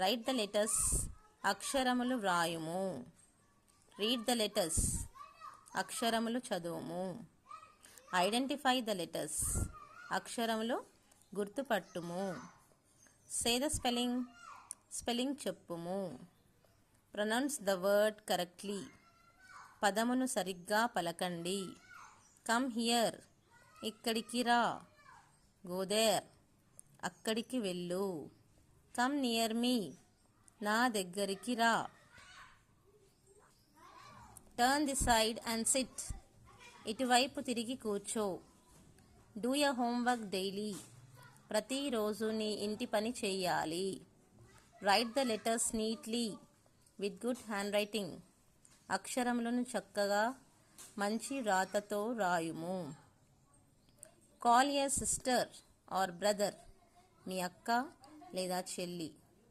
Right the letters, అక్షరములు వ్రాయుము. Read the letters, అక్షరములు చదువుము. ఐడెంటిఫై ద లెటర్స్, అక్షరములు గుర్తుపట్టుము. సే ద స్పెల్లింగ్, స్పెల్లింగ్ చెప్పుము. ప్రొనౌన్స్ ద వర్డ్ కరెక్ట్లీ, పదమును సరిగ్గా పలకండి. కమ్ హియర్, ఇక్కడికి రా. గో దేర్, అక్కడికి వెళ్ళు. కమ్ నియర్ మీ, నా దగ్గరికి రా. Turn the side and SIT, ఇటువైపు తిరిగి కూర్చో. డూ యర్ హోంవర్క్ డైలీ, ప్రతిరోజు నీ ఇంటి పని చెయ్యాలి. Write the letters neatly with good handwriting, అక్షరములను చక్కగా మంచి వ్రాతతో రాయుము. Call your sister or brother, మీ అక్క లేదా చెల్లి.